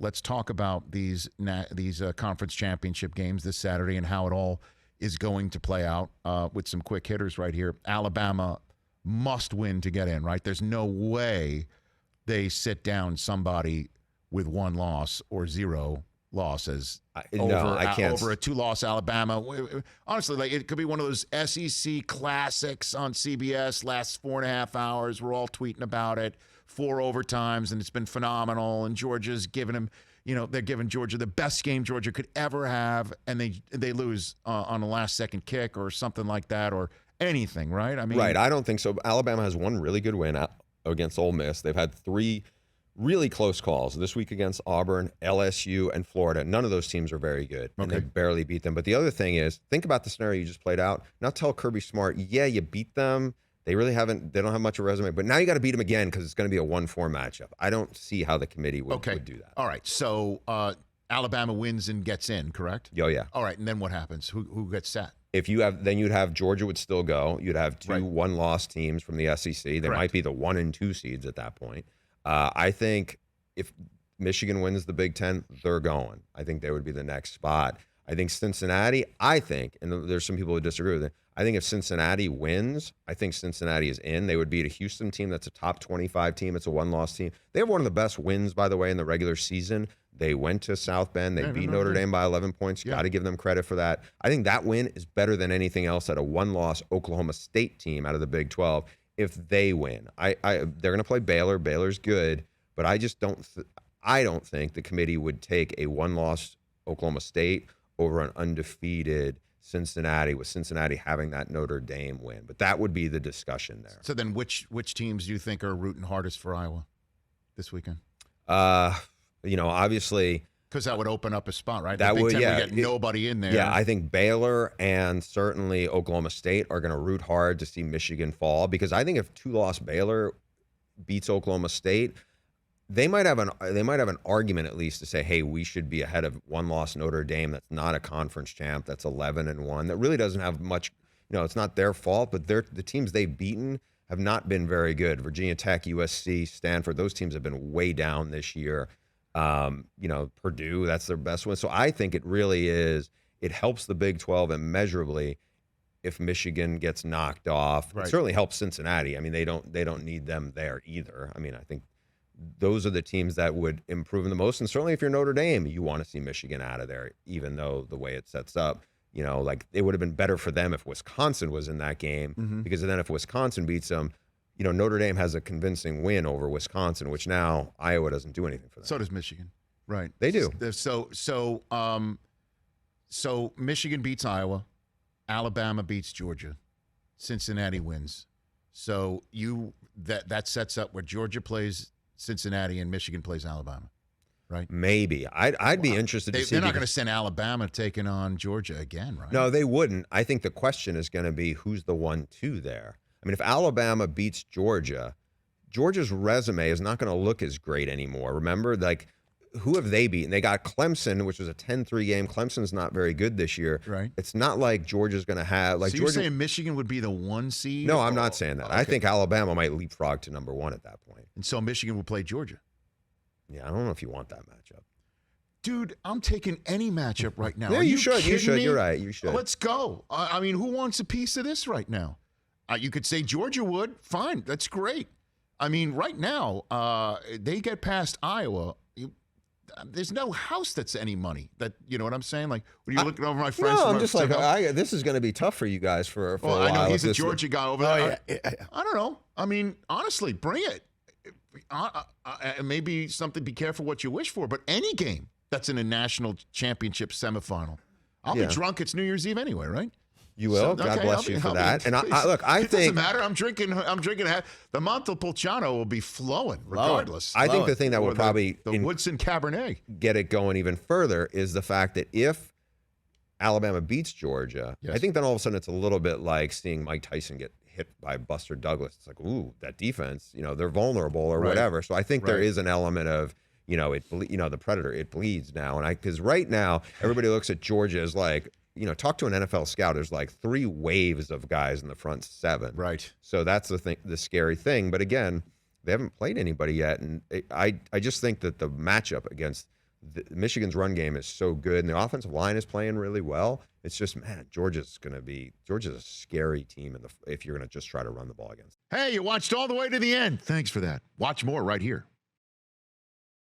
let's talk about these conference championship games this Saturday and how it all is going to play out with some quick hitters right here. Alabama must win to get in, right? There's no way they sit down somebody with one loss or zero losses over a two-loss Alabama. Honestly, like, it could be one of those SEC classics on CBS, last 4.5 hours. We're all tweeting about it. 4 overtimes, and it's been phenomenal. And Georgia's giving them, they're giving Georgia the best game Georgia could ever have, and they lose on a last-second kick or something like that, or anything, right? I mean, right. I don't think so. Alabama has one really good win against Ole Miss. They've had 3 really close calls this week against Auburn, LSU, and Florida. None of those teams are very good, and they barely beat them. But the other thing is, think about the scenario you just played out. Now tell Kirby Smart, yeah, you beat them. They don't have much of a resume, but now you got to beat them again because it's going to be a 1-4 matchup. I don't see how the committee would do that. All right. So Alabama wins and gets in, correct? Oh, yeah. All right. And then what happens? Who gets set? Then you'd have Georgia would still go. You'd have 2 one-loss teams from the SEC. They might be the 1 and 2 seeds at that point. I think if Michigan wins the Big Ten, they're going. I think they would be the next spot. I think Cincinnati, and there's some people who disagree with it, I think if Cincinnati wins, I think Cincinnati is in. They would beat a Houston team that's a top 25 team. It's a one-loss team. They have one of the best wins, by the way, in the regular season. They went to South Bend. They beat Notre Dame by 11 points. Got to give them credit for that. I think that win is better than anything else at a one-loss Oklahoma State team out of the Big 12 if they win. They're going to play Baylor. Baylor's good, but I just don't think the committee would take a one-loss Oklahoma State over an undefeated Cincinnati, with Cincinnati having that Notre Dame win. But that would be the discussion there. So then which teams do you think are rooting hardest for Iowa this weekend? Obviously, because that would open up a spot, right? That would, yeah. Get nobody in there. Yeah, I think Baylor and certainly Oklahoma State are going to root hard to see Michigan fall, because I think if 2-loss Baylor beats Oklahoma State, they might have an argument at least to say, hey, we should be ahead of 1-loss Notre Dame that's not a conference champ, that's 11-1, that really doesn't have much. It's not their fault, but the teams they've beaten have not been very good. Virginia Tech, USC, Stanford, those teams have been way down this year. Purdue, that's their best win. So I think it really is. It helps the Big 12 immeasurably if Michigan gets knocked off. Right. It certainly helps Cincinnati. I mean, they don't need them there either. I mean, I think those are the teams that would improve the most. And certainly if you're Notre Dame, you want to see Michigan out of there, even though the way it sets up, it would have been better for them if Wisconsin was in that game, because then if Wisconsin beats them, Notre Dame has a convincing win over Wisconsin, which now Iowa doesn't do anything for them. So does Michigan. Right. They do. So Michigan beats Iowa, Alabama beats Georgia, Cincinnati wins. So that sets up where Georgia plays Cincinnati and Michigan plays Alabama, right? Maybe. I'd be interested to see. They're not going to send Alabama taking on Georgia again, right? No, they wouldn't. I think the question is going to be who's the 1-2 there. I mean, if Alabama beats Georgia, Georgia's resume is not going to look as great anymore. Remember, who have they beaten? They got Clemson, which was a 10-3 game. Clemson's not very good this year. Right. It's not like Georgia's going to have So you're saying Michigan would be the 1 seed? No, I'm not saying that. Okay. I think Alabama might leapfrog to number 1 at that point. And so Michigan will play Georgia. Yeah, I don't know if you want that matchup. Dude, I'm taking any matchup right now. Yeah, you should. You should. Me? You're right. You should. Let's go. I mean, who wants a piece of this right now? You could say Georgia would. Fine. That's great. I mean, right now, they get past Iowa. There's no house that's any money. You know what I'm saying? Like, when you're looking over my friends. No, I'm just like, this is going to be tough for you guys for a while. I know he's a Georgia guy over there. Yeah. I don't know. I mean, honestly, bring it. Maybe something, be careful what you wish for, but any game that's in a national championship semifinal. I'll be drunk. It's New Year's Eve anyway, right? You will. So, God bless you for that. And I it think doesn't matter. I'm drinking. The Montepulciano will be flowing regardless. I think the thing that will probably the Woodson Cabernet get it going even further is the fact that if Alabama beats Georgia, I think then all of a sudden it's a little bit like seeing Mike Tyson get hit by Buster Douglas. It's like, ooh, that defense. They're vulnerable or whatever. So I think there is an element of the Predator. It bleeds now, and because right now everybody looks at Georgia as like. Talk to an NFL scout. There's like 3 waves of guys in the front 7. Right. So that's the scary thing. But again, they haven't played anybody yet, and I just think that the matchup against Michigan's run game is so good, and the offensive line is playing really well. It's just, man, Georgia's a scary team if you're going to just try to run the ball against them. Hey, you watched all the way to the end. Thanks for that. Watch more right here.